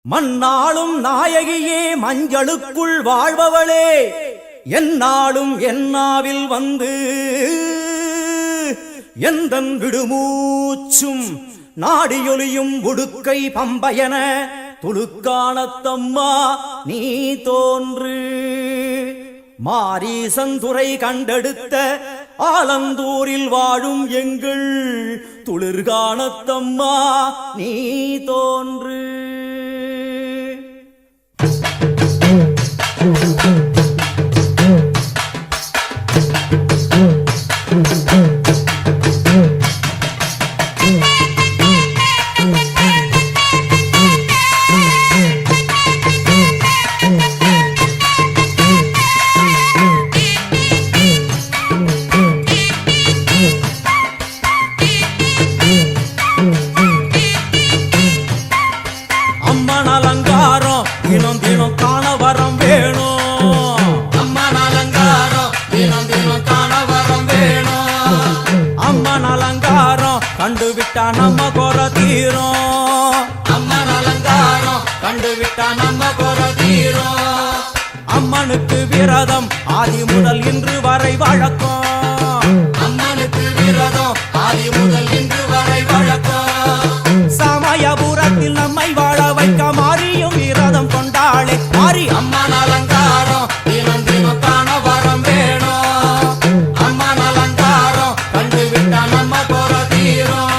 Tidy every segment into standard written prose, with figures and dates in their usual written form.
மண்ணாளும் நாயகியே மஞ்சளுக்குள் வாழ்பவளே என்னாலும் என்னாவில் வந்து எந்தன் விடுமூச்சும் நாடியொலியும் உடுக்கை பம்பயன துளுக்கானத்தம்மா நீ தோன்று மாரீசந்துறை கண்டெடுத்த ஆலந்தூரில் வாழும் எங்கள் துளிர்கானத்தம்மா நீ தோன்று. அம்மன் அலங்காரம் தினம் தினம் காண வரம் வேணும். அம்மன் அலங்காரம் தினம் தினம் காண வரம் வேணும். அம்மன் அலங்காரம் கண்டுவிட்டா நம்ம குறை தீரும். அம்மன் அலங்காரம் கண்டுவிட்டா நம்ம குறை தீரும். அம்மனுக்கு விரதம் ஆதி முதல் இன்று வரை வழக்கம். அம்மனுக்கு விரதம் ஆதி முதல் இன்று வரை வழக்கம். சமயபுரத்தில் நம்மை வாழ வைக்க மாறியும் விரதம் கொண்டாளே மாறி அம்மன் அலங்காரம் தினம் தினம் காண வரம் வேணும். அம்மன் அலங்காரம் கண்டுவிட்டா நம்ம குறை தீரும்.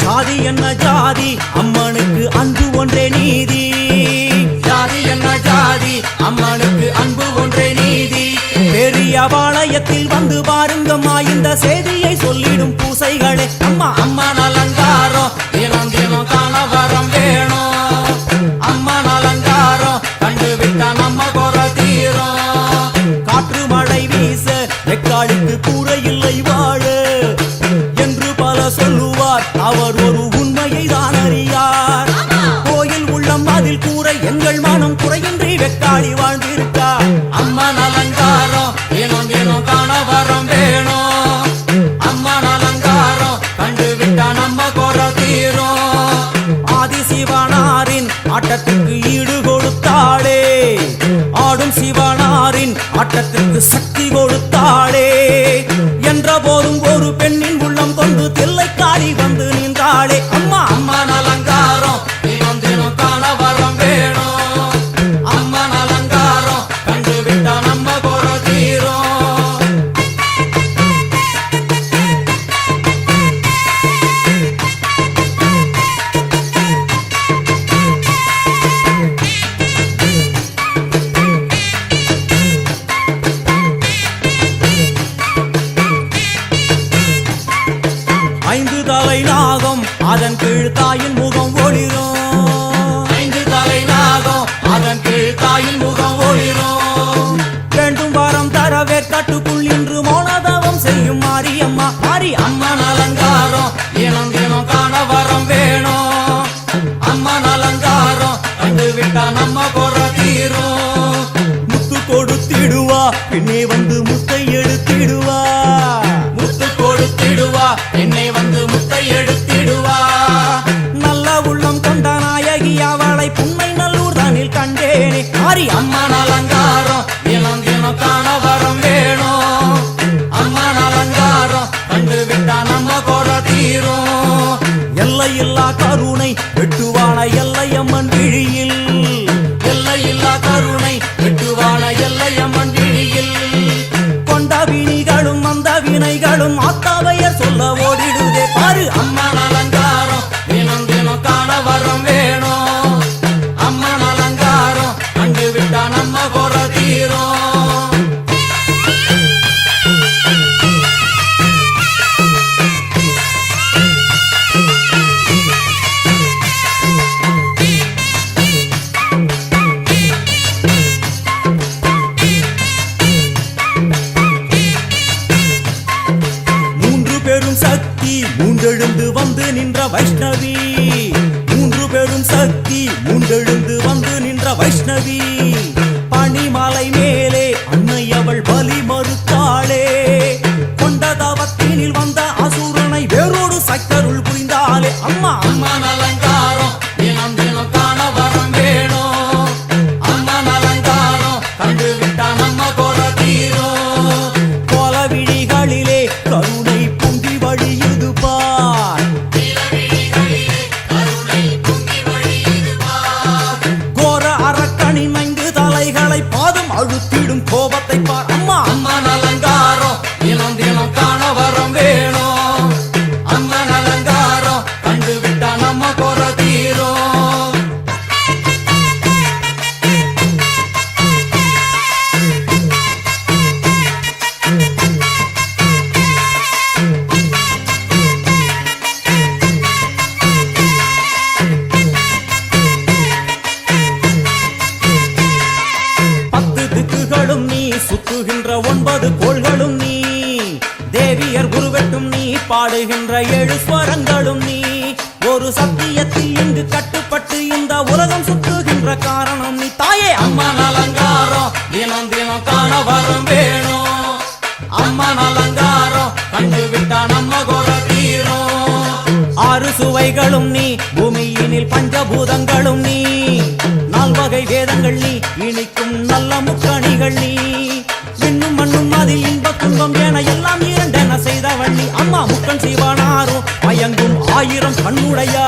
ஜாதி என்ன ஜாதி அம்மனுக்கு அன்பு ஒன்றே நீதி. ஜாதி என்ன ஜாதி அம்மனுக்கு அன்பு ஒன்றே நீதி. பெரிய பாளையத்தில் வந்து பாருங்கம்மா இந்த செய்தியை சொல்லிடும் பூசைகளே. அம்மா அம்மன் அலங்காரம் தினம் தினம் காண வரம் வேணும். அம்மன் அலங்காரம் கண்டுவிட்டா நம்ம குறை தீரும். காற்று மழை வீச வெக்காளுக்கு கூரை இல்லை வாழ என்று பல சொல்லுவார். அவர் ஒரு உண்மையை தான் அறியார். கோயில் உள்ளம் அதில் கூரை எங்கள் மனம் குறையின்றி வெக்காளி வாழ்ந்திருக்கார். அம்மன் அலங்காரம் தினம் தினம் காண வரம் வேணும். அம்மன் அலங்காரம் கண்டுவிட்டா நம்ம குறை தீரும். ஆதிசிவனாரின் ஆட்டத்துக்கு ஈடு கொடுத்தாளே. ஆடும் சிவனாரின் ஆட்டத்துக்கு சக்தி கொடுத்தாளே. என்ற போதும் ஒரு பெண்ணின் உள்ளம் கொண்டு தில்லைக்காரி வந்து நின்றாளே. அம்மா அம்மன் அலங்காரம் தினம் தினம் காண வரம் வேணும். அம்மன் அலங்காரம் கண்டுவிட்டா நம்ம குறை தீரும். ஐந்து தலை நாகம் அதன் கீழ் தாயின் முகம் ஒளிரும். ஐந்து தலை நாகம் அதன் கீழ் தாயின் முகம் ஒளிரும். வேண்டும் வாரம் தரவே கட்டுக்குள் இன்று மோனதவம் செய்யும் மாரியம்மா மாரி அம்மன் அலங்காரம் தினம் தினம் காண வரம் வேணும். அம்மன் அலங்காரம் கண்டுவிட்டா நம்ம குறை தீரும். முத்து கொடுத்திடுவா பின்னே வந்து முத்தை எடுத்திடுவா. முத்து கொடுத்திடுவா என்னை வந்து முத்தை எடுத்திடுவா. நல்ல உள்ளம் கொண்ட நாயகி அவளை புன்னை நல்லூர் தானில் கண்டேனே மாறி அம்மன் அலங்காரம் தினம் தினம் காண வரம் வேணும். அம்மன் அலங்காரம் கண்டுவிட்டா நம்ம குறை தீரும். எல்லையில்லா கருணை வெட்டுவான எல்லையம்மன் விழியில். எல்லையில்லா கருணை வெட்டுவான எல்லையம்மன் விழியில். கொண்ட வினிகளும் அந்த வினைகளும் ஆத்தாவையர் சொல்ல ஓடிடுதே பாரு அம்மன் அலங்காரம் தினம் தினம் காண வரம் வேணும். அம்மன் அலங்காரம் கண்டுவிட்டா நம்ம குறை தீரும். வைஷ்ணவி, மூன்று பெரும் சக்தி மூண்டெழுந்து வந்து நின்ற வைஷ்ணவி. பனிமலை மேலே அன்னை அவள் பலி மறுத்தாளே, கொண்ட தவத்தினில் வந்த அசுரனை வேரோடு சக்கருள் புரிந்தாளே. அம்மா அம்மன் அலங்காரம் தினம் தினம் காண வரம் வேணும். அம்மன் அலங்காரம் கண்டு விட்டா நம்ம கோல தீரும். கோல விழிகளிலே கருணை பொங்கி வழியுது பார், கோர அரக்கனின் 5 தலைகளை பாதம் அழுத்திடும் கோபத்தை பார். அம்மா அம்மன் அலங்காரம் தினம் தினம் காண வரம் வேணும். அம்மன் அலங்காரம் கண்டு விட்டா நம்ம கோர தீரும். திக்குகளும் நீ, சுத்துகின்ற 9 கோள்களும் நீ, தேவியர் குருவெட்டும் நீ, பாடுகின்ற 7 ஸ்வரங்களும் நீ. ஒரு சத்தியத்தில் இங்கு கட்டுப்பட்டு இந்த உலகம் சுத்துகின்ற காரணம் நீ தாயே. அம்மன் அலங்காரம் தினம் தினம் காண வரம் வேணும். அம்மன் அலங்காரம் கண்டு விட்டா நம்ம கோர தீரும். 6 சுவைகளும் நீ, பூமியினில் பஞ்சபூதங்களும் நீ, 4 வகை வேதங்கள் நீ, இனிக்கும் நல்ல முக்கணிகள் நீ. விண்ணும் மண்ணும் அதில் இன்ப துன்பம் என எல்லாம் இரண்டென செய்தவள் நீ. அம்மா முக்கன் சிவனாரும் மயங்கும் 1000 கண்ணுடையா,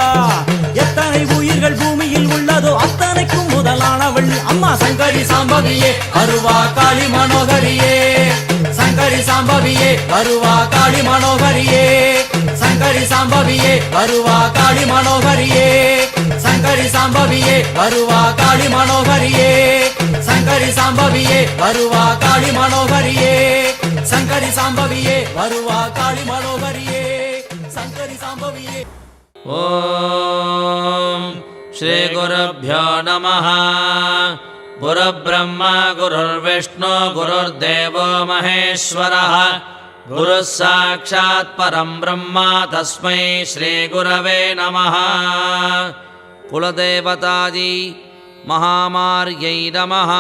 எத்தனை உயிர்கள் பூமியில் உள்ளதோ அத்தனைக்கும் முதலானவள் நீ. அம்மா சங்கரி சாம்பவியே அருவா காளி மனோகரியே, சங்கரி சாம்பவியே அருவா காளி மனோகரியே, சங்கரி சாம்பவியே அருவா காளி மனோகரியே, சங்கரி சாம்பவியே அருவா காளி மனோகரியே, சங்கரி சாம்பவியே அருவா காளி மனோகரியே, சங்கரி சாம்பவியே அருவா காளி மனோகரியே, சங்கரி சாம்பவியே. ஓம் ஸ்ரீ குருப்யோ நமः. குருப்ரம்மா குருர்விஷ்ணு குருர்தேவோ மகேஸ்வரः, குரு சாட்சாத் பரம் பிரம்மா தஸ்மை ஸ்ரீ குரவே நமः. குலதேவதாஜி மகாமார்யை நமः.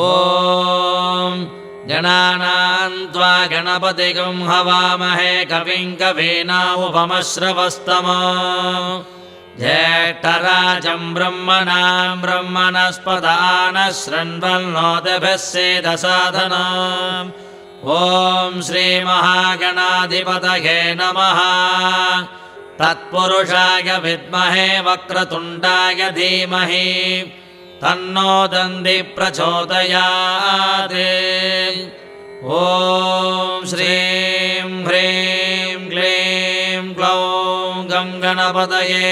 ஓம் गणानां त्वा गणपतिगं हवामहे कविं कवीनामुपमश्रवस्तमो, ज्येष्ठराजं ब्रह्मणां ब्रह्मणस्पत आनशृण्वन्नोतिभिः सीदसादनम्. ॐ श्रीमहागणाधिपतये नमः. तत्पुरुषाय विद्महे वक्रतुण्डाय धीमहि तन्नो दन्ति प्रचोदयात्. ॐ श्रीं ह्रीं क्लीं ग्लौं गं गणपतये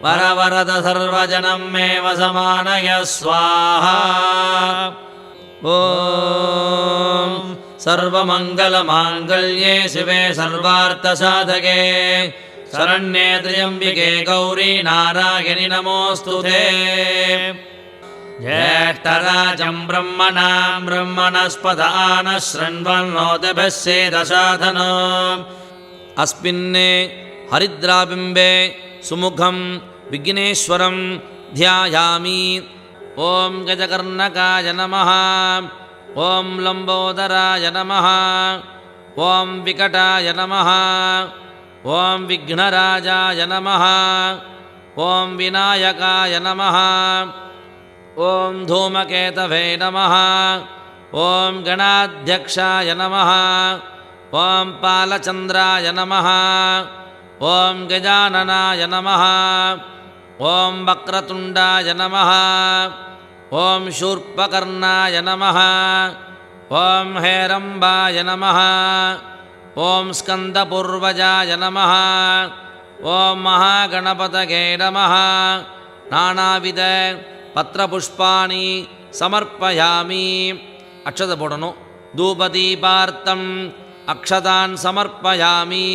वरवरद सर्वजनं मे वसमानय स्वाहा. ॐ सर्वमङ्गलमाङ्गल्ये शिवे सर्वार्थसाधके शरण्ये त्र्यम्बिके गौरी नारायणि नमोऽस्तुते. ज्येष्ठराजं ब्रह्मणां ब्रह्मणस्पत आनशृण्वन्नोतिभिः सीदसादनम्. अस्मिन् हरिद्राबिम्बे सुमुखं विघ्नेश्वरं ध्यायामि. ॐ गजकर्णकाय नमः. ॐ लम्बोदराय नमः. ॐ विकटाय नमः. ॐ विघ्नराजाय नमः. ॐ विनायकाय नमः. ॐ धूमकेतवे नमः. ॐ गणाध्यक्षाय नमः. ॐ पालचन्द्राय नमः. ॐ गजाननाय नमः. ॐ वक्रतुण्डाय नमः. ॐ शूर्पकर्णाय नमः. ॐ हेरम्बाय नमः. ॐ स्कन्दपूर्वजाय नमः. ॐ महागणपतये नमः. नानाविध पत्रपुष्पाणि समर्पयामि. अक्षत पोडनु धूपदीपार्थम् अक्षतान् समर्पयामि.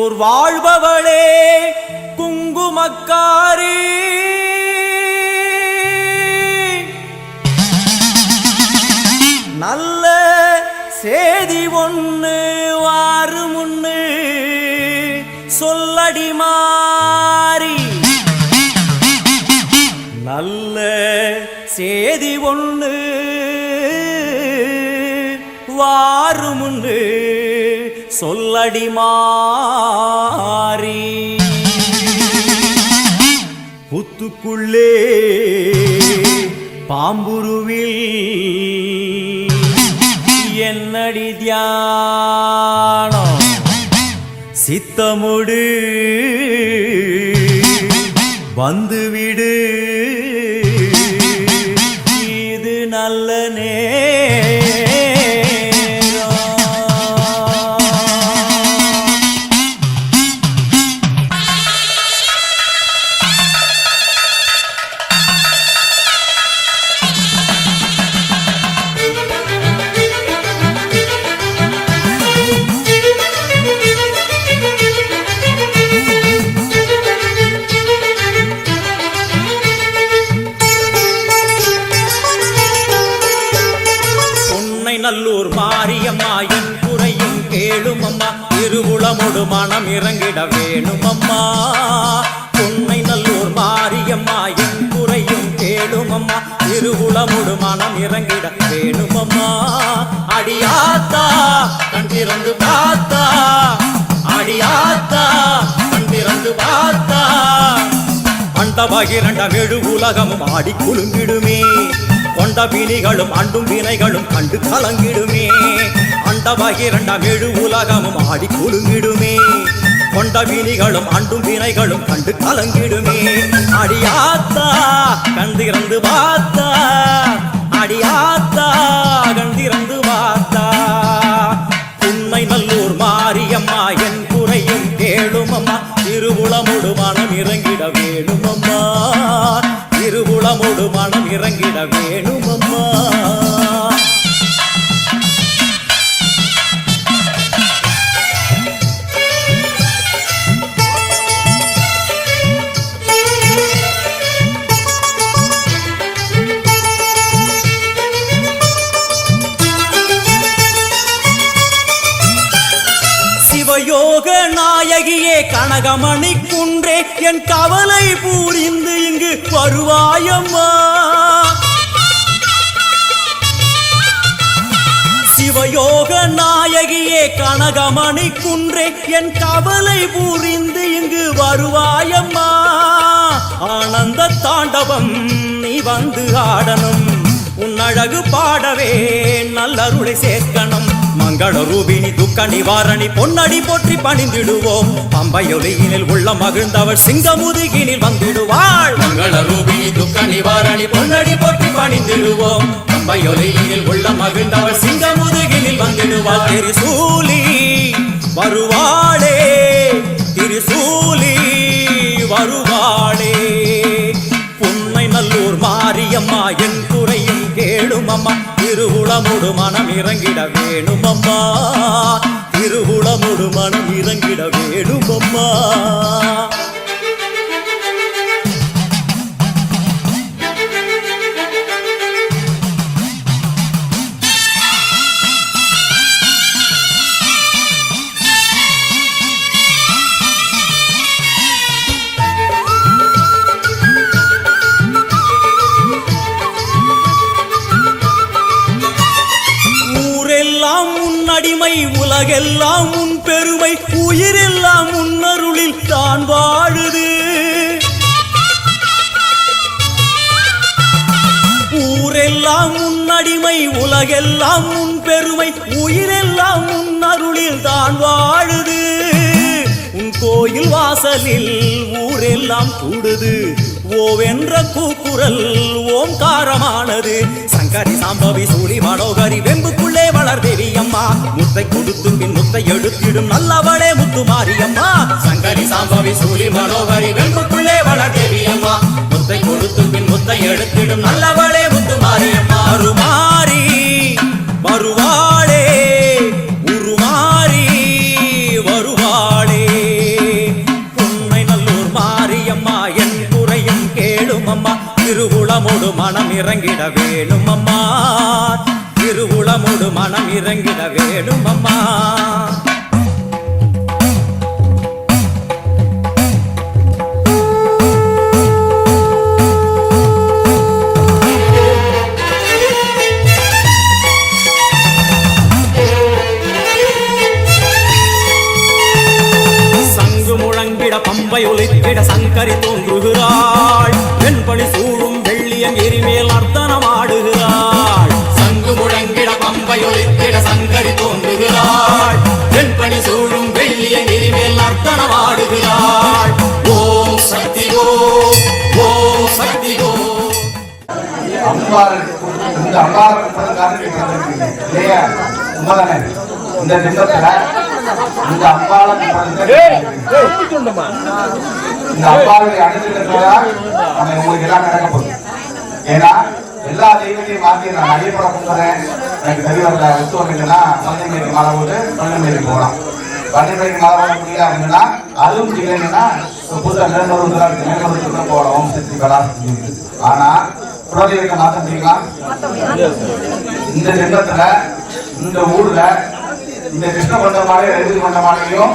நல்லூர் வாழ்பவளே குங்குமக்காரி, நல்ல சேதி ஒண்ணு வாரு முன்னு சொல்லடி மாறி, நல்ல சேதி ஒண்ணு வாரு முன்னு சொல்லடி மாறி. புத்துக்குள்ளே பாம்புருவில் என்னடி தியானம், சித்தமுடு வந்துவிடு, இது நல்ல நேரம். நல்லூர் மாரியம்மா என் குறையும் கேளும் அம்மா, திருவுளமொடு மனம் இறங்கிட வேணும் அம்மா. பொன்னை நல்லூர் மாரியம்மா என் குறையும் கேளும் அம்மா, திருவுளமொடு மனம் இறங்கிட வேணும் அம்மா. அடியாத்தா கண் திறந்து பார்த்தா, அடியாத்தா கண் திறந்து பார்த்தா, அண்டபகிரண்டம் எழு உலகமும் ஆடி குலுங்கிடுமே, கொண்ட வினிகளும் அண்டும் வினைகளும் கண்டு கலங்கிடுமே. அண்டபகிரண்டம் எழு உலகமும் ஆடி குலுங்கிடுமே, கொண்ட வினிகளும் அண்டும் வினைகளும் கண்டு கலங்கிடுமே. அடியாத்தா கண் திறந்து பார்த்தா, அடியாத்தா கண் திறந்து பார்த்தா, உண்மை நல்லூர் மாரியம்மா என் குறையும் கேளும் அம்மா, திருவுளமொடு மனம் இறங்கிட வேணும் அம்மா, திருவுளமொடு மனம் இறங்கிட வேணும் அம்மா. சிவயோக நாயகியே கனகமணி குன்றே, என் கவலை பூரிந்து இங்கு வருவாயம்மா. சிவயோக நாயகியே கனகமணி குன்றே, என் கவலை பூரிந்து இங்கு வருவாயம்மா. ஆனந்த தாண்டவம் நீ வந்து ஆடணும், உன் அழகு பாடவே நல்லருளை சேர்க்கணும். மங்கள ரூபினி துக்க நிவாரணி பொன்னடி போற்றி பணிந்திடுவோம், பம்பையொலியினில் உள்ள மகிழ்ந்தவள் சிங்கமுதுகினில் வந்திடுவாள். மங்கள ரூபினி துக்க நிவாரணி பொன்னடி போற்றி பணிந்திடுவோம், பம்பையொலியினில் உள்ள மகிழ்ந்தவள் சிங்கமுதுகினில் வந்திடுவாள். திரிசூலி வருவாளே, திரிசூலி வருவாளே, பொன்னை நல்லூர் மாரியம்மா என் குறையும் கேளும் அம்மா, திருவுளமொடு மனம் இறங்கிட வேணும் அம்மா, திருவுளமொடு மனம் இறங்கிட வேணும் அம்மா. அடிமை உலகெல்லாம் உன் பெருமை, உயிரெல்லாம் உன்னருளில் தான் வாழுது. ஊரெல்லாம் உன்னடிமை உலகெல்லாம் உன் பெருமை, உயிரெல்லாம் உன்னருளில் தான் வாழுது. உன் கோயில் வாசலில் ஊரெல்லாம் கூடுது, ஓவென்ற கூக்குரல் ஓம்காரமானது. சங்கரி சாம்பவி சூடி மனோகரி வெம்புக்குள்ளே வளர் தேவி அம்மா, முத்தை கொடுத்து பின் முத்தை எடுத்திடும் நல்லவளே முத்து மாரியம்மா. சங்கரி சாம்பவி சூடி மனோகரி வெம்புக்குள்ளே வளர் தேவி அம்மா, முத்தை கொடுத்து பின் முத்தை எடுத்திடும் நல்லவளே முத்து மாரியம்மா. அருமாரி வருவாளே, உருமாறி வருவாளே, இறங்கிட வேணும் அம்மா, திருவுளமோடு மனம் இறங்கிட வேணும் அம்மா. பம்பை ஒலித்திட சங்கரி தோன்றுகிறாள், வெண்பணி சூழும் வெள்ளியம் எரிமேல் நர்த்தனம் ஆடுகிறாள். சங்கு முழங்கிட பம்பை ஒலித்திட சங்கரி தோன்றுகிறாள், வெண்பணி சூழும் வெள்ளியம் எரிமேல் நர்த்தனம் ஆடுகிறாள். ஓம் சக்தி ஓம், ஓம் சக்தி ஓம். அம்பாள் இந்த அம்பாள் இல்லையா உண்மைதானே? இந்த திட்டத்துல இந்த அம்பாளுடைய அனுகிரகத்தால் நம்ம உங்களுக்கு எல்லாம் நடக்க போகுது. ஏன்னா எல்லா தெய்வத்தையும் மாற்றி நான் அடிப்படை கும்பிடுறேன், எனக்கு சரி வரல ஒத்து வரலைன்னா பழனிமலைக்கு மலை போட்டு பழனிமலைக்கு போகலாம். பழனிமலைக்கு மலை போட முடியல அப்படின்னா அதுவும் முடியலைன்னா புதுசாக மேல்மருவத்தில் போகலாம். ஓம் சக்தி கலா. ஆனா குலதெய்வத்தை மாற்ற முடியுமா? இந்த திட்டத்துல இந்த ஊர்ல இந்த கிருஷ்ண கொண்டமாலையும் ரஜினி கொண்டமாலையும்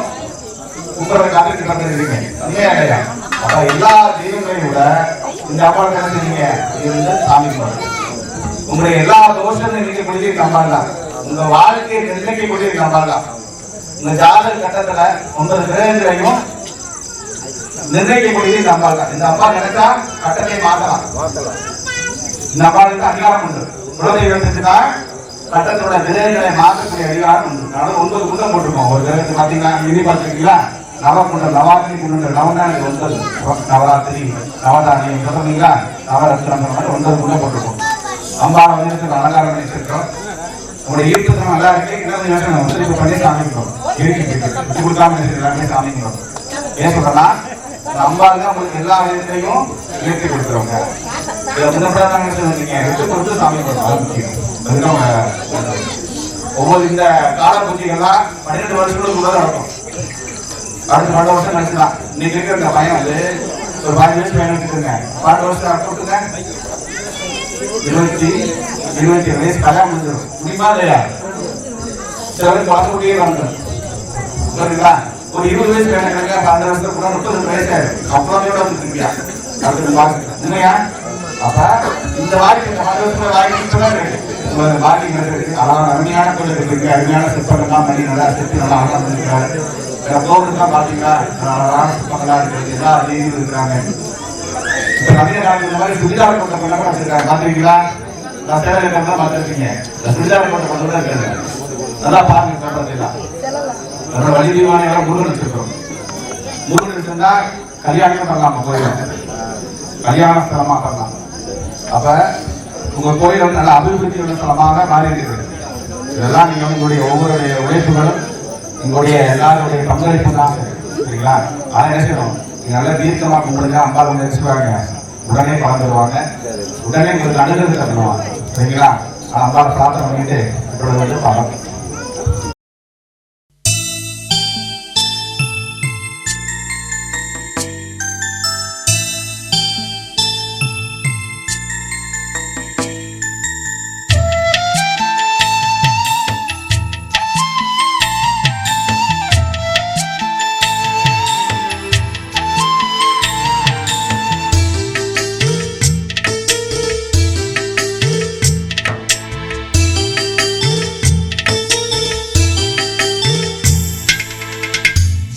கும்பிட்றதுக்கு காத்துக்கிட்டு வந்துருக்கீங்க உண்மையா இல்லையா? அப்ப எல்லா தெய்வங்களையும் விட இந்த அம்பாள் என்ன செஞ்சீங்க? இருந்து சாமி கும்பிடுறது. உங்களுடைய எல்லா தோஷத்தையும் நீங்க முடிஞ்சிருக்க அம்பாள் தான். உங்க வாழ்க்கையை நிர்ணயிக்க முடியிருக்க அம்பாள் தான். உங்க ஜாதக கட்டத்துல 9 கிரகங்களையும் நிர்ணயிக்க முடியுது அம்பாள் தான். இந்த அம்பாள் நினைச்சா கட்டத்தை மாற்றலாம். இந்த அம்பாளுக்கு அதிகாரம் உண்டு. குலதெய்வத்துக்கு தான் கட்டத்தோட விதைகளை மாற்றக்கூடிய அதிகாரம் உண்டு. அதனால 9 குண்டம் போட்டிருக்கோம். ஒரு கிரகத்துக்கு பாத்தீங்கன்னா இனி பார்த்துருக்கீங்களா? நவகுண்டம், நவாத்திரி குண்டம். நவதான் 9, நவராத்திரி, நவதானியம் சொல்றீங்களா? நவரத்னம் 9 குண்டம் போட்டிருக்கோம். அம்பாவை வந்து அலங்காரம் வச்சிருக்கோம். உங்களுடைய ஈர்ப்பு நல்லா இருக்கு. இன்னொரு இப்ப பண்ணி சாமிக்கிறோம். இருக்கு கொடுக்காம எல்லாமே சாமிக்கிறோம். ஏன் சொல்றேன்னா அம்பாள் தான் உங்களுக்கு எல்லா விதத்தையும் இயற்கை கொடுத்துருவாங்க. கொடுத்து சாமி கொடுக்கும். ஒவ்வொரு இந்த கால பூஜைகள்லாம் 12 வருஷங்களுக்கு கூட நடக்கும். அடுத்த 12 வருஷம் நடக்கலாம். இன்னைக்கு இருக்கிற இந்த பையன் வந்து ஒரு 5 வயசு பையன் எடுத்துருங்க. 12 வருஷம் போட்டுங்க, 27 வயசு கல்யாணம் முடிஞ்சிடும். முடியுமா இல்லையா? சில பேர் குழந்தையே வந்துடும். சரிங்களா? ஒரு 20 வயசு பையன் கிடைக்க 12 வருஷத்துக்கு கூட 32 வயசு ஆயிடும். அப்புறமே வந்து திரும்பியா அடுத்த வாழ்க்கை இல்லையா? அப்ப இந்த வாழ்க்கை 12 வருஷத்துல வாழ்க்கை அருமையான கோயில் இருக்கு. அருமையான சிற்பங்கள்லாம் பண்ணி நல்லா சிற்பி நல்லா அழகா பண்ணிருக்காரு. கோவிலுக்குலாம் பாத்தீங்கன்னா சிற்பங்களா இருக்கிறது எல்லா தெய்வம் இருக்கிறாங்க. இப்ப நவீன காலத்துல இந்த மாதிரி சுடிதார கொண்ட பண்ண கூட வச்சிருக்காங்க. பாத்துருக்கீங்களா? நான் சேவை தான் பார்த்துருக்கீங்க. சுடிதார கொண்ட கொண்டு கூட இருக்காங்க. நல்லா பாருங்க. சொல்றதுலாம் அதோட வழி தீவான முருகன் வச்சிருக்கோம். முருகன் வச்சிருந்தா கல்யாணம் பண்ணலாம். கோயில் கல்யாண ஸ்தலமா பண்ணலாம். அப்ப உங்க கோயில் வந்து நல்ல அபிவிருத்தி உள்ள ஸ்தலமாக மாறி இருக்கிறது. இதெல்லாம் நீங்க உங்களுடைய ஒவ்வொரு உழைப்புகளும் உங்களுடைய எல்லாருடைய பங்களிப்பு தான். சரிங்களா? அதை என்ன செய்யணும்? நீங்க நல்லா தீர்க்கமா கும்பிடுங்க. அம்பாள் வந்து நினைச்சுவாங்க, உடனே கலந்துருவாங்க, உடனே உங்களுக்கு அனுகிரகத்தை பண்ணுவாங்க. சரிங்களா? அம்பாளை பிரார்த்தனை பண்ணிட்டு இப்பொழுது வந்து பார்க்கலாம்.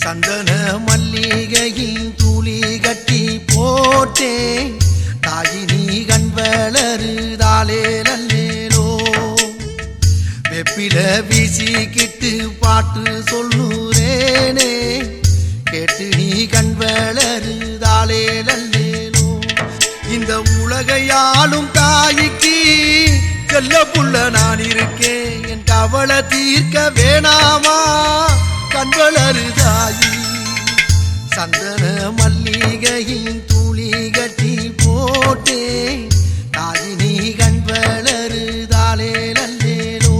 சந்தன மல்லிகையில் தூளி கட்டி போட்டேன், தாயினி கண் வளருதாலே நல்லேலோ. வெப்பில வீசிக்கிட்டு பாட்டு சொல்லுறேனே, கேட்டு நீ கண் வளருதாலே நல்லேலோ. இந்த உலகையாளும் தாய்க்கு செல்ல புள்ள நான் இருக்கேன், என் கவலை தீர்க்க வேணாமா கண் வளருதாயி. சந்தன மல்லிகையின் தூளி கட்டி போட்டேன், தாயினி கண் வளருதாலே நல்லேலோ.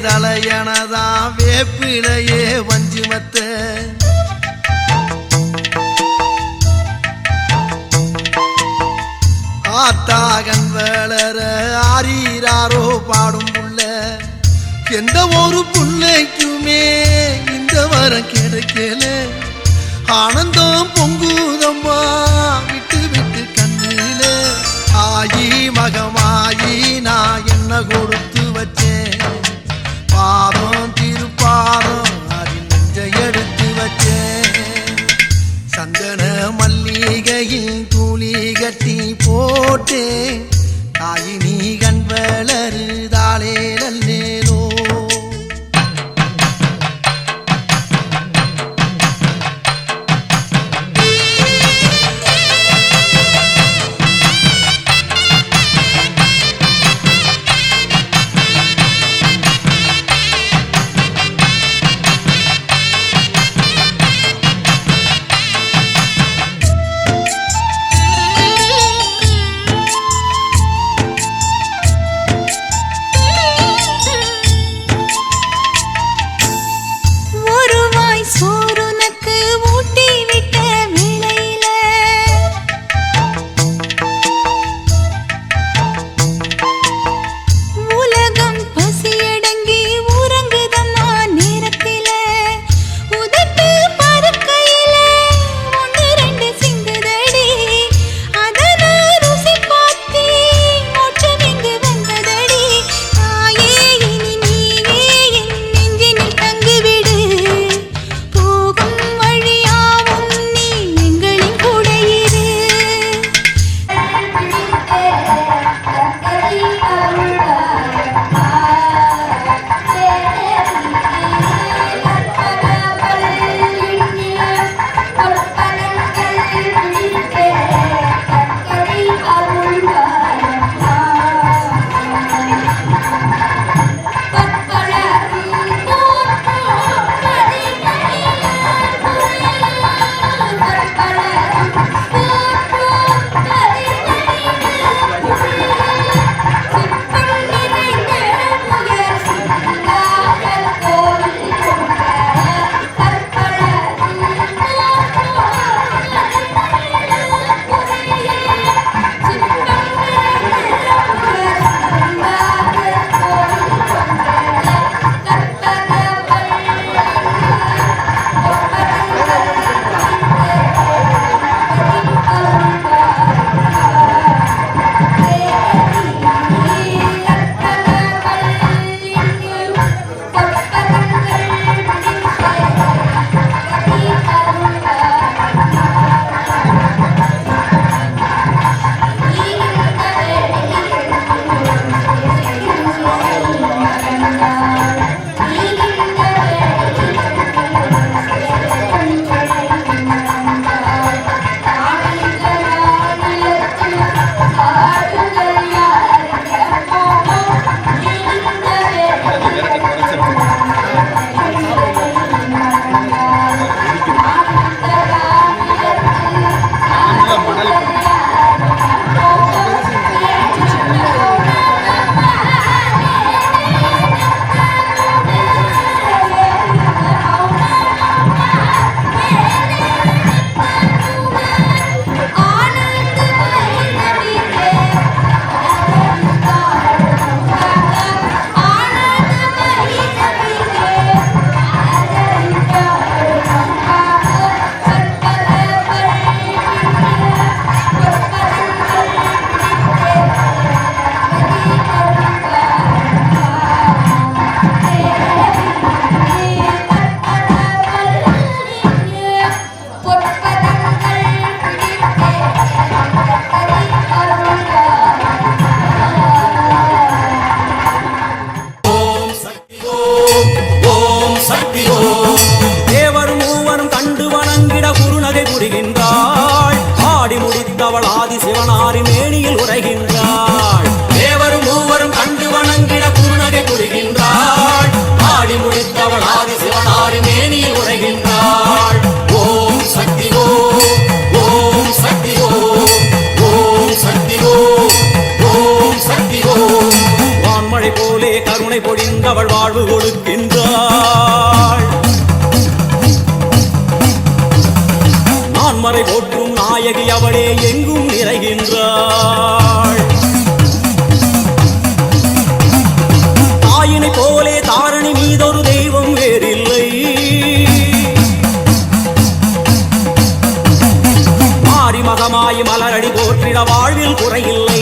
தலையனதான் வேப்பிலையே வஞ்சுமத்த ஆத்தாகன் வளர ஆரீராரோ பாடும் புள்ள எந்த ஒரு புள்ளைக்குமே இந்த வரம் கிடைக்கல ஆனந்தம் பொங்குதம்மா விட்டு விட்டு கண்ணில ஆயி மகமாயி நான் என்ன கொடுத்து வச்சேன் பாதம் திருப்பாதம் அதில் நெஞ்ச எடுத்து வச்சேன் சந்தன மல்லிகையில் தூளி கட்டி போட்டேன் தாயி நீ கண் வளருதாளே நல்லேலோ கருணை பொழிந்தவள் வாழ்வு போற்றிட வாழ்வில் குறையில்லை.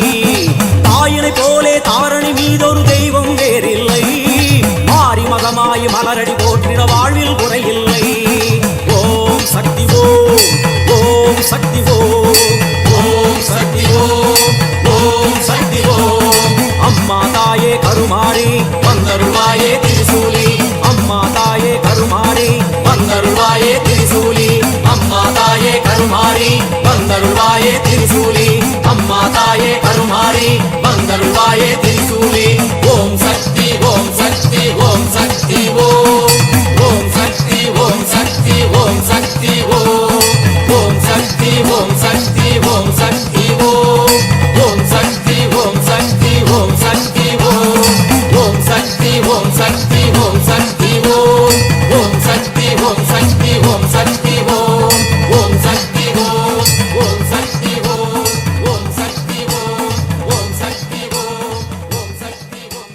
தாயினை போலே தாரணி மீதொரு தெய்வம் வேறில்லை. மாறி மகமாய் மலரடி போற்றிட வாழ்வில் குறையில்லை. ஓம் சக்தி ஓம், ஓம் சக்தி ஓம், ஓம் சக்தி ஓம், ஓம் சக்தி ஓம். அம்மா தாயே கருமாரி வந்தருள்வாயே திரிசூலி. அம்மா தாயே கருமாரி வந்தருள்வாயே திரிசூலி. அம்மா தாயே கருமாரி வந்தருள்வாயே திரிசூலி. அம்மா தாயே கருமாரி வந்தருள்வாயே திரிசூலி. ஓம் சக்தி ஓம் சக்தி ஓம் சக்தி ஓம், ஓம் சக்தி ஓம் சக்தி ஓம் சக்தி ஓம், ஓம் சக்தி ஓம் சக்தி ஓம் சக்தி ஓம், ஓம் சக்தி ஓம் சக்தி ஓம் சக்தி ஓம், ஓம் சக்தி ஓம் சக்தி ஓம் சக்தி ஓம், ஓம் சக்தி ஓம் சக்தி ஓம் சக்தி ஓம், ஓம் சக்தி ஓம், ஓம் சக்தி ஓம், ஓம் சக்தி ஓம், ஓம் சக்தி ஓம், ஓம் சக்தி ஓம்.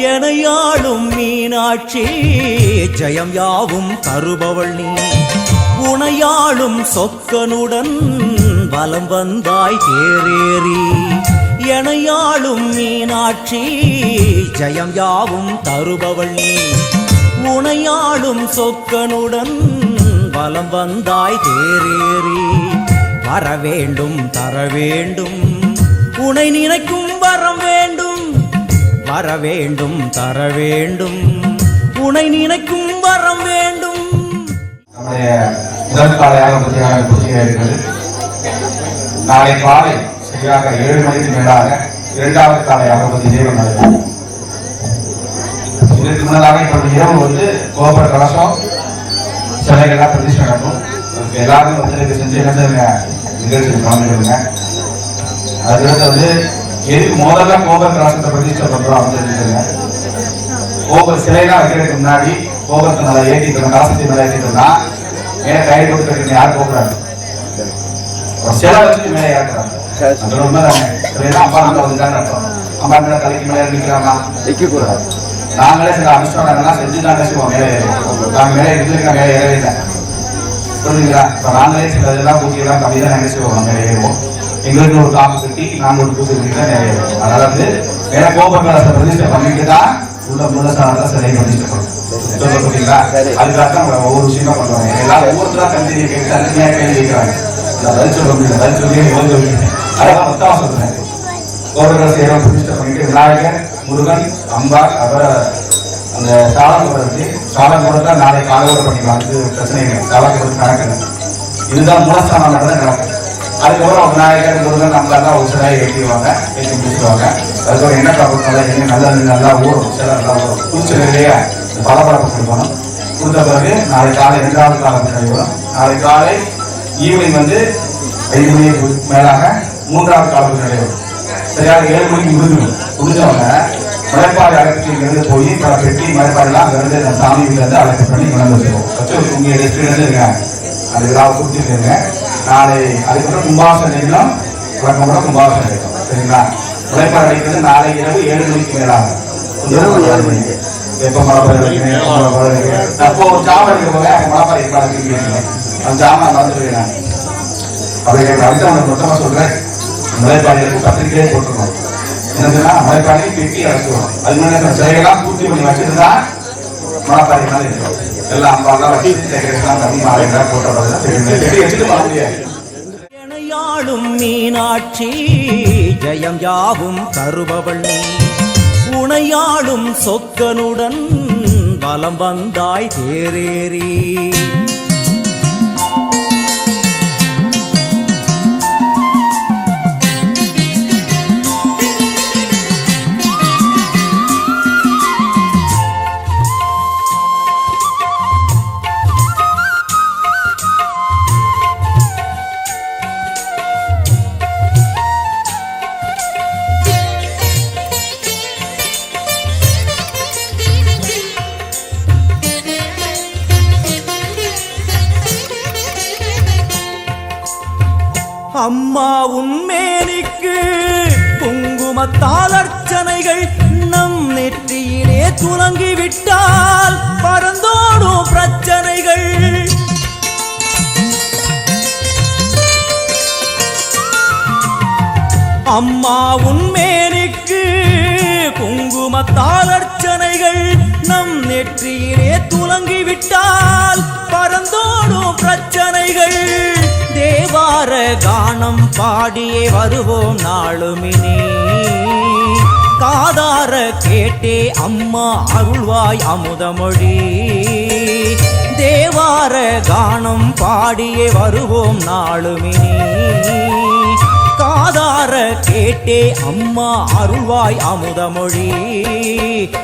எனையாளும் மீனாட்சி ஜெயம் யாவும் தருபவள் நீ. உனையாளும் சொக்கனுடன் வலம் வந்தாய் தேரேறி. எனையாளும் மீனாட்சி ஜெயம் யாவும் தருபவள் நீ. உனையாளும் சொக்கனுடன் வலம் வந்தாய் தேரேறி. வர வேண்டும் தர வேண்டும் உனை நினைக்கும் வரம் வேண்டும். வர வேண்டும் தர வேண்டும் உனை நினைக்கும் வரம் வேண்டும். நம்முடைய முதல் கால யாகபதியாக பூஜை இருக்கிறது. நாளை காலை சரியாக 7 மணிக்கு மேலாக 2வது கால யாகபதி தேவன் நடக்கும். இதற்கு முன்னதாக இப்ப இரவு கோபுர கலசம் சிலைகள்லாம் பிரதிஷ்டை நடக்கும். எல்லாரும் ஒத்துழைப்பு செஞ்சு என்ன நிகழ்ச்சியில் கலந்துருங்க. அதுக்கடுத்து எதுக்கு முதல்ல கோபுர கலசத்தை பிரதிஷ்டை பண்றோம் அப்படின்னு கோபுர சிலையெல்லாம் வைக்கிறதுக்கு முன்னாடி கோபுரத்தை நல்லா ஏற்றிக்கணும். கலசத்தை மேலே ஏற்றிட்டோம்னா மேலே கயிறு போட்டு கட்டி யாரும் போகக்கூடாது. சிலை வச்சுட்டு மேலே ஏற்றாங்க. அது ரொம்ப தானே சிலையெல்லாம் அப்பா நம்ம வந்துட்டாங்க அர்த்தம். அம்மா மேலே தலைக்கு மேலே நிற்கிறாங்க வைக்கக்கூடாது. நாங்களே சில அனுஷ்டானங்கள்லாம் செஞ்சு தான் பேசுவோம். மேலே நாங்கள் மேலே இருந்துருக்கா மேலே ஏறவே இல்லை. புரிஞ்சுங்களா? இப்போ நாங்களே சில இதெல்லாம் பூஜையெல்லாம் கம்மி தான் நினைச்சு போவோம். மேலே ஏறுவோம். எங்களுக்கு ஒரு காப்பு கட்டி நாங்கள் ஒரு பூஜை கட்டி தான் நிறைய இருக்கும். அதாவது வேற கோபுர கலசத்தை பிரதிஷ்டை பண்ணிட்டு தான் உள்ள மூலஸ்தானத்தில் சிலை பிரதிஷ்டை பண்ணுவோம். சொல்லிங்களா? அதுக்காக தான் ஒவ்வொரு விஷயமா பண்ணுவாங்க. எல்லாரும் ஒவ்வொருத்தரா தந்தி கேட்டு தனியாக கேள்வி கேட்கிறாங்க. பதில் சொல்ல முடியல, பதில் சொல்லி அதான் மொத்தமா சொல்றேன். கோபுர கலசை ஏறோ பிரதிஷ்டை பண்ணிட்டு விநாயகர், முருகன், அம்பாள், அப்புறம் அந்த சாலம் கூட நாளை காலோட பண்ணிக்கலாம். அது பிரச்சனை இல்லை. சாலம் கூட கணக்கு இதுதான் மூலஸ்தானம் தான் நடக்கும். அதுக்கப்புறம் விநாயகர், முருகன், அம்பாள் ஒரு சிலையை ஏற்றிடுவாங்க, ஏற்றி முடிச்சுடுவாங்க. அதுக்கப்புறம் என்ன சாப்பிட்றோம் என்ன நல்லா ஊறும். சில நல்லா ஊறும். பூச்சிலையிலேயே பலப்படப்பு கொடுக்கணும். கொடுத்த பிறகு நாளை காலை 2வது காலம் நடைபெறும். நாளை காலை ஈவினிங் 5 மணிக்கு மேலாக 3வது காலம் நடைபெறும். சரியாக 7 மணிக்கு முடிஞ்சவங்க மலைப்பாடு அழைப்பிலிருந்து போய் பல பெட்டி மலைப்பாடுலாம் அங்கிருந்து அந்த சாமி வீட்டிலேருந்து அழைப்பு பண்ணி கொண்டு வச்சுருவோம். வச்சு உங்கள் ரெஸ்ட்லேருந்து இருக்காங்க. அது விழாவை கொடுத்துட்டு இருங்க. நாளை அதுக்கப்புறம் கும்பாசனம் வழக்கம் கூட கும்பாசனம் இருக்கும். சரிங்களா? மலைப்பாடு அழைக்கிறது நாளை இரவு 7 மணிக்கு மேலாகும். இரவு 7 மணிக்கு எப்போ மலைப்பாடு வைக்கிறேன் அப்போ ஒரு ஜாமம் இருக்க போக மலைப்பாடு ஏற்பாடு அந்த ஜாமான் மறந்துடுவேன். அப்படி அடுத்தவனுக்கு மொத்தமாக சொல்கிறேன். மலைப்பாடிகளுக்கு பத்திரிகையே போட்டுருக்கோம். என்னதுன்னா மலைப்பாடி பெட்டி அழைச்சிடுவோம். அது முன்னாடி சிலைகள்லாம் பூர்த்தி பண்ணி வச்சுருந்தா மலைப்பாடி மேலே இருக்கும். எல்லாம் அம்பாலாம் வச்சு டெக்கரேஷன் பண்ணி மாலைகளாக போட்டோம். பெட்டி வச்சுட்டு பண்ண முடியாது. எனையாளும் மீனாட்சி ஜெயம் யாவும் தருபவள் நீ. உனையாளும் சொக்கனுடன் வலம் வந்தாய் தேரேறி. அம்மா உன்மேனிக்கு குங்குமத்தால் அர்ச்சனைகள் நம் நெற்றியிலே துலங்கிவிட்டால் பறந்தோடும் பிரச்சனைகள். அம்மா உன்மேனிக்கு குங்குமத்தால் அர்ச்சனைகள் நம் நெற்றியிலே துலங்கிவிட்டால் பறந்தோடும் பிரச்சனைகள். தேவார கானம் பாடியே வருவோம் நாளுமினே, காதார கேட்டே அம்மா அருள்வாய் அமுதமொழி. தேவார கானம் பாடியே வருவோம் நாளுமினே, காதார கேட்டே அம்மா அருள்வாய் அமுதமொழி.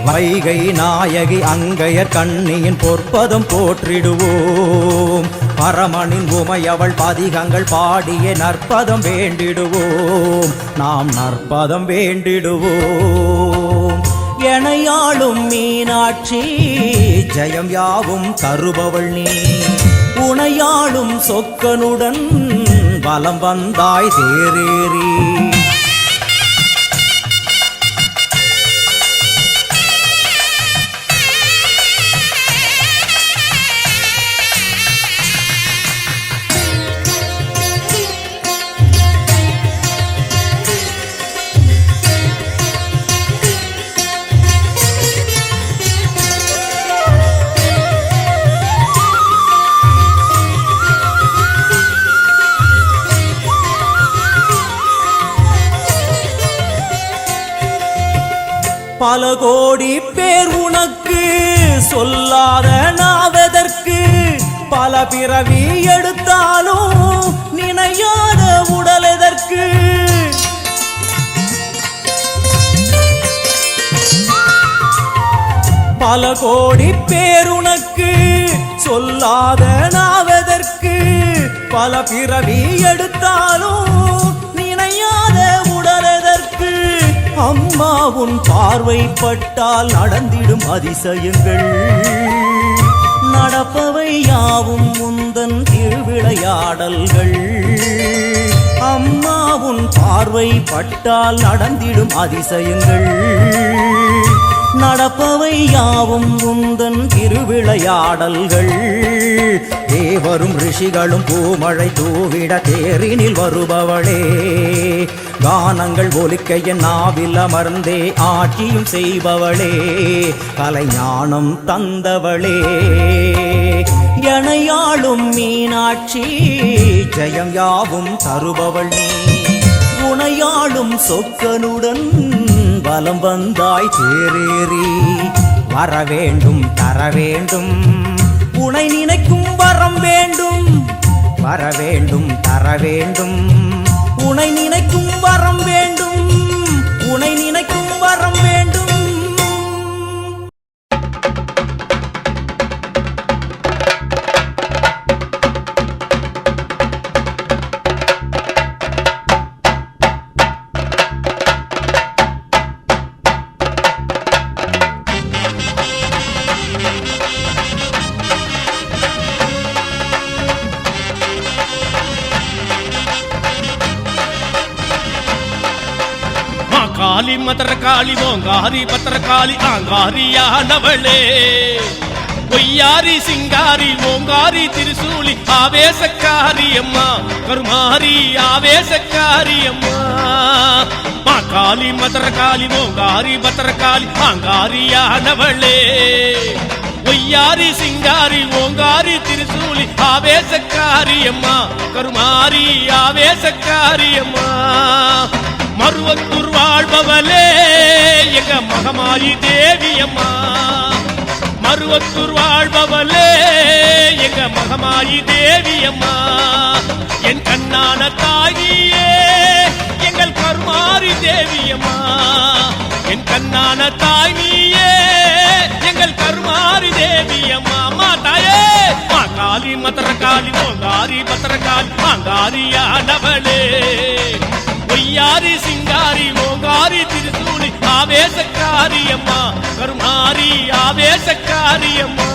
வைகை நாயகி அங்கையர் கண்ணியின் பொற்பதம் போற்றிடுவோம், பரமனின் உமையவள் பதிகங்கள் பாடிய நற்பதம் வேண்டிடுவோம், நாம் நற்பதம் வேண்டிடுவோம். எனையாளும் மீனாட்சி ஜெயம் யாவும் தருபவள் நீ, உனையாளும் சொக்கனுடன் வலம் வந்தாய் தேரேறி. பல கோடி பேர் உனக்கு சொல்லாத நாவதற்கு, பல பிறவி எடுத்தாலும் நினையாத உடல் எதற்கு. பல கோடி பேர் உனக்கு சொல்லாத நாவதற்கு, பல பிறவி எடுத்தாலும் நினையாத உடல் எதற்கு. அம்மா உன் பார்வை பட்டால் நடந்திடும் அதிசயங்கள், நடப்பவை யாவும் முந்தன் திருவிளையாடல்கள். அம்மா உன் பார்வை பட்டால் நடந்திடும் அதிசயங்கள், நடப்பவை யாவும் முந்தன் திருவிளையாடல்கள். தேவரும் ரிஷிகளும் பூமழை தூவிட தேரினில் வருபவளே, கானங்கள் ஒலிக்க என் நாவில் அமர்ந்தே ஆட்சியும் செய்பவளே, கலைஞானம் தந்தவளே. எனையாளும் மீனாட்சி ஜெயம் யாவும் தருபவள் நீ, உனையாளும் சொக்கனுடன் வலம் வந்தாய் தேரேறி. வரவேண்டும் தரவேண்டும் உனை நினைக்கும் வரம் வேண்டும், வரவேண்டும் தரவேண்டும் உனை நினைக்கும் வரம் வேண்டும், உனை நினைக்கும் வரம் வேண்டும். காளி மதரகாளி ஓங்காரி பத்திரகாளி ஆங்காரியானவளே, பொய்யாரி சிங்காரி ஓங்காரி திருசூலி ஆவேசக்காரி அம்மா, கருமாரி ஆவேசக்காரி அம்மா. மா காளி மதரகாளி ஓங்காரி பத்திரகாளி ஆங்காரியானவளே, பொய்யாரி சிங்காரி ஓங்காரி திருசூலி ஆவேசக்காரி அம்மா, கருமாரி ஆவேசக்காரி அம்மா. மருவத்தூர் வாழ்பவளே எங்க மகமாயி தேவி அம்மா, மருவத்தூர் வாழ்பவளே எங்க மகமாயி தேவி அம்மா. என் கண்ணான தாயே எங்கள் கருமாரி தேவி அம்மா, என் கண்ணான தாயே எங்கள் கருமாரி தேவி அம்மா. அம்மா தாயே மா காளி மதரகாளி ஓங்காரி பத்திரகாளி ஆங்காரியானவளே, பொய்யாரி சிங்காரி ஓங்காரி திருசூலி ஆவேசக்காரி அம்மா, கருமாரி ஆவேசக்காரி அம்மா.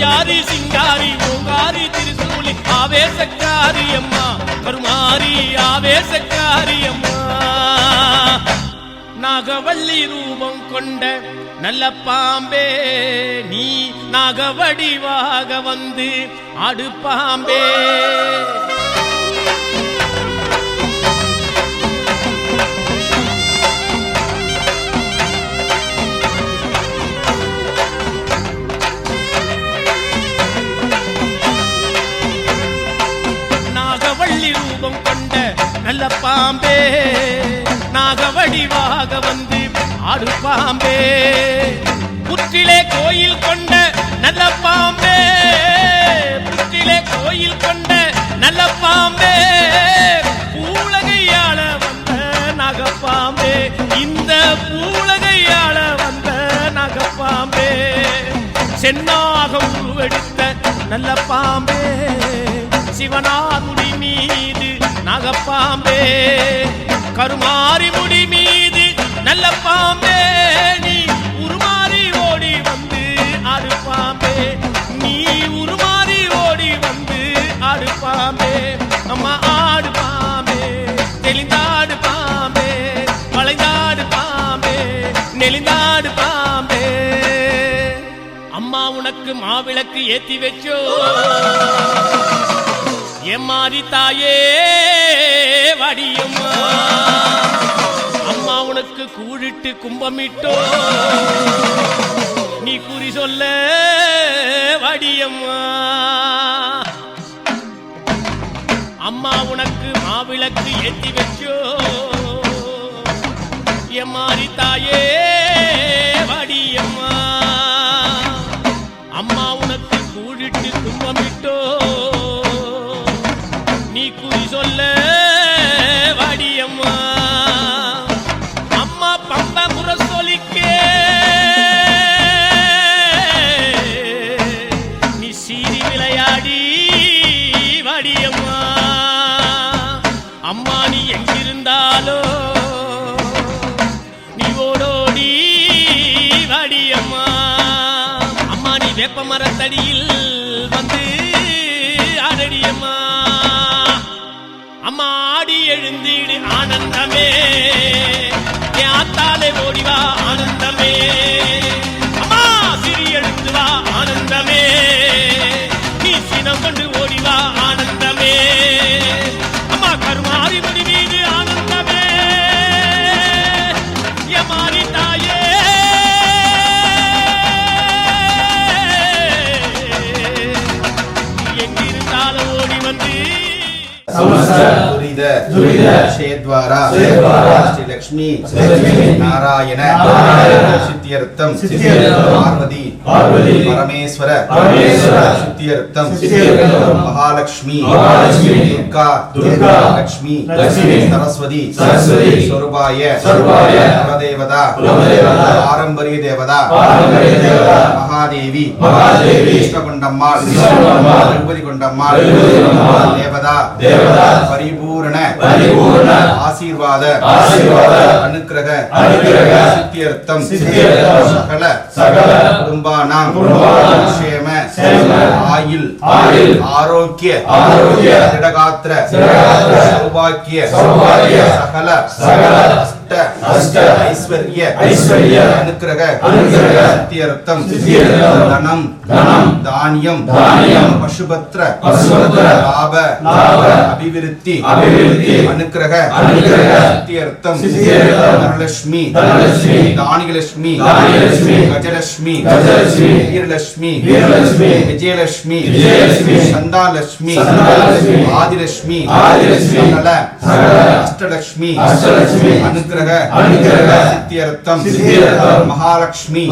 ஒய்யாரி சிங்காரி ஓங்காரி திருசூலி ஆவேசக்காரி அம்மா கருமாரி ஆவேசக்காரி அம்மா நாகவள்ளி ரூபம் கொண்ட நல்ல பாம்பே நீ நாகவடிவாக வந்து ஆடு பாம்பே நாகவள்ளி ரூபம் கொண்ட நல்ல பாம்பே நாகவடிவாக வந்து ஆடு பாம்பே புற்றிலே கோயில் கொண்ட நல்ல பாம்பே புற்றிலே கோயில் கொண்ட நல்ல பாம்பே பூலகையாள வந்த நாகப்பாம்பே இந்த பூலகையாள வந்த நாகப்பாம்பே சென்னாகம் உருவெடுத்த நல்ல பாம்பே சிவனாமுடி மீது நாகப்பாம்பே கருமாரி முடி மீது நல்ல பாம்பே நீ உருமாறி ஓடி வந்து ஆடு பாம்பே நீ உருமாறி ஓடி வந்து ஆடு பாம்பே அம்மா ஆடு பாம்பே தெளிந்தாடு பாம்பே வளைந்தாடு பாம்பே நெளிந்தாடு பாம்பே அம்மா உனக்கு மாவிளக்கு ஏத்தி வச்சோ எம்மாரி தாயே வடியம்மா அம்மா உனக்கு கூழிட்டு கும்பமிட்டோ நீ குறி சொல்ல வடியம்மா அம்மா உனக்கு மாவிளக்கு ஏத்தி வச்சோ எம்மாரி தாயே வடியம்மா அம்மா உனக்கு கூழிட்டு கும்பமிட்டோ நீ குறி சொல்ல வடியம்மா அம்மா பம்ப முரசொலிக்கே நீ சீறி விளையாடி வடியம்மா அம்மா நீ எங்கிருந்தாலோ நீ ஓடோடி வடியம்மா அம்மா நீ வேப்ப மரத்தடியில் வந்து ஆடடியம்மா அம்மா ஆடி எழுந்திடு ஆனந்தமே என் ஆத்தாலே ஓடிவா ஆனந்தமே அம்மா சிறி எழுந்து வா ஆனந்தமே நீ சினம் கொண்டு ஓடிவா ஆனந்தமே அம்மா கருமாரி முடி மீது ஆனந்தமே எமாரி தாயே எங்கிருந்தாலும் ஓடி வந்து दुरिद शेद्वारा श्री लक्ष्मी नारायण सिद्ध्यर्थम पार्वती परमेश्वर सिद्ध्यर्थम महालक्ष्मी दुर्गा लक्ष्मी सरस्वती स्वरूपाय कुलदेवता पारंपरिक देवता महादेवी कृष्णकुंडम्माள் तिरुपति कुंडम्माள் देवता परिपूर्ण आशीर्वाद अनुग्रह सिद्ध्यर्थम सकल कुटुंबानां क्षेम आयुल आरोग्य दृढगात्र सौभाग्य सकल अष्ट ऐश्वर्य अनुग्रह सिद्ध्यर्थम धनम धान्यम पशुपत्र लाभ अभिवृद्धि अनुग्रह सिद्ध्यर्थम धनलक्ष्मी दानिलक्ष्मी गजलक्ष्मी वीरलक्ष्मी विजयलक्ष्मी संदालक्ष्मी आदिलक्ष्मी सकल अष्टलक्ष्मी अनुग्रह सिद्ध्यर्थम महालक्ष्मी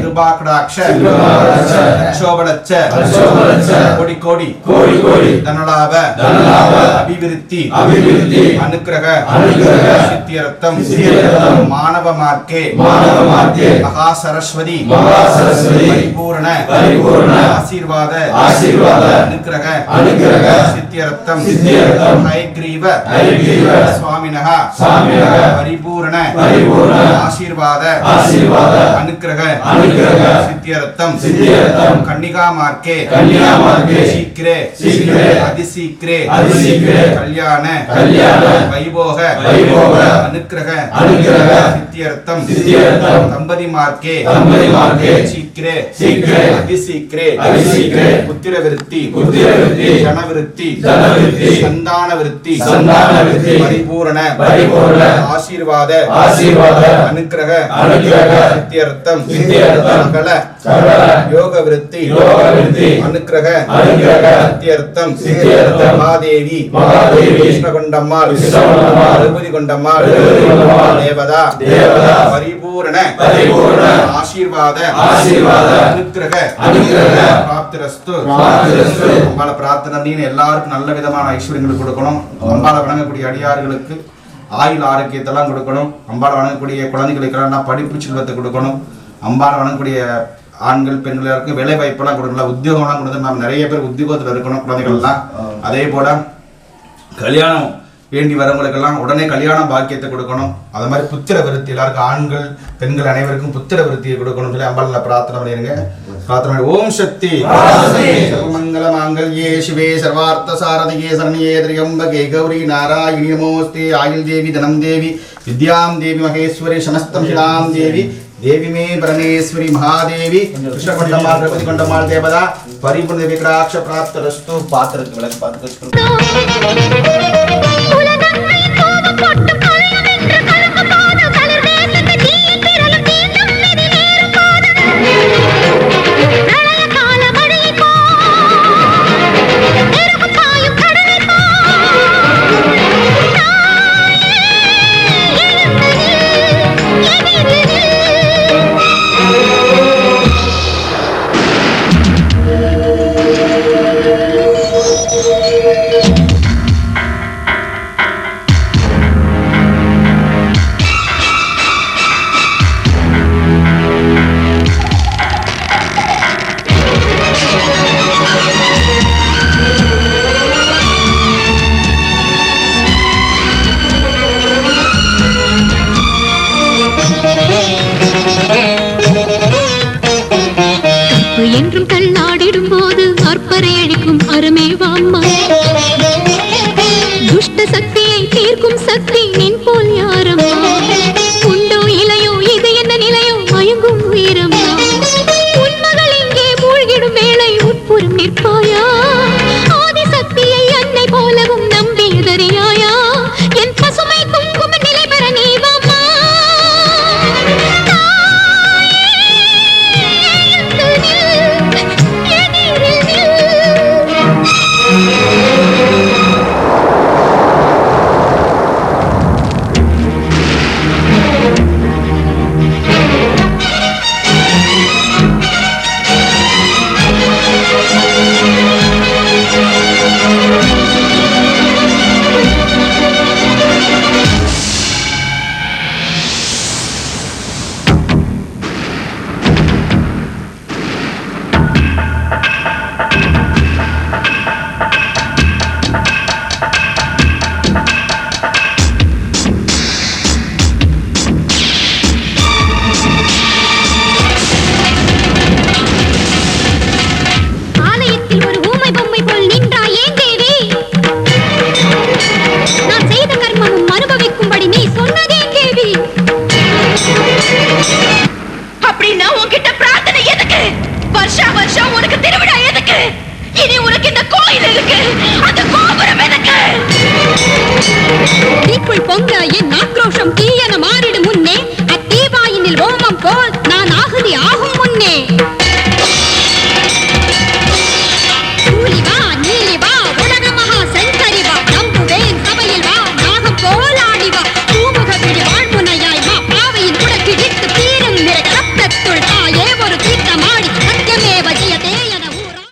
कृपाकटाक्ष रक्षोबलच्च कोटि कोटि धनलाभ अभिवृद्धि अनुग्रह सिद्ध्यर्थम मानव मार्गे महासरस्वती परिपूर्ण आशीर्वाद अनुग्रह सिद्ध्यर्थम हयग्रीव स्वामिनः परिपूर्ण आशीर्वाद अनुग्रह सिद्ध्यर्थम कन्निका मार्गे शीघ्रे अतिशीघ्रे कल्याण वैभोग अनुग्रह सिद्ध्यर्थम दंपति मार्गे शीघ्रे अतिशीघ्रे पुत्रवृत्ति जनवृत्ति संतानवृत्ति परिपूर्ण आशीर्वाद अनुग्रह सिद्ध्यर्थम सकल योगवृत्ति अनुग्रह सिद्ध्यर्थम महादेवी कृष्णकुंडम्माள் तिरुपति कुंडम्माள் देवता परिपूर्ण आशीर्वाद अनुग्रह प्राप्तिरस्तु அம்பாளை பிரார்த்தனை அப்படின்னு எல்லாருக்கும் நல்ல விதமான ஐஸ்வர்யங்கள் கொடுக்கணும். அம்பாளை வணங்கக்கூடிய அடியார்களுக்கு ஆயுள் ஆரோக்கியத்தெல்லாம் கொடுக்கணும். அம்பாளை வணங்கக்கூடிய குழந்தைகளுக்கெல்லாம் படிப்பு செல்வத்தை கொடுக்கணும். அம்பாளை வணங்கக்கூடிய ஆண்கள் பெண்கள் எல்லாருக்கும் வேலை வாய்ப்பெல்லாம் கொடுக்கணும். உத்தியோகம்லாம் கொடுத்து நம்ம நிறைய பேர் உத்தியோகத்தில் இருக்கணும் குழந்தைகள்லாம். அதே போல கல்யாணம் வேண்டி வரவங்களுக்கெல்லாம் உடனே கல்யாண பாக்கியத்தை கொடுக்கணும். அது மாதிரி புத்திர விருத்தி எல்லாருக்கும் ஆண்கள் பெண்கள் அனைவருக்கும் புத்திர விருத்தியை கொடுக்கணும் சொல்லி அம்பாளை பிரார்த்தனை பண்ணிருங்க. பிரார்த்தனை. ஓம் சக்தி சர்வமங்கல மாங்கல்யே சிவே சர்வார்த்த சாரதியே சரண்யே திரியம்பகே கௌரி நாராயணி நமோஸ்தே ஆயுள் தேவி தனம் தேவி வித்யாம் தேவி மகேஸ்வரி சமஸ்தம் ஷிலாம் தேவி देवी में परमेश्वरी महादेवी कृष्ण कोंडम्माள் तिरुपति कोंडम्माள் देवता परिपूर्ण विक्राक्ष प्राप्त रस्तु पात्र विलक पात्र என்றும் தள்ளாடிடும் போது அற்பரை அழிக்கும் அறமே வாம்மா. துஷ்ட சக்தியை தீர்க்கும் சக்தி நின் போல் யாரம்மா. உண்டோ இலையோ இது என்ன நிலையோ மயங்கும் உயிரம்மா. உன் மகள் இங்கே மூழ்கிடும் வேளை உட்புறம் நிற்பாயா. ஆதி சக்தியை அன்னை போலவும் நம்பியதறியாயா. என் பசுமை குங்கும நிலை பெற நீ வாம்மா. பொங்கா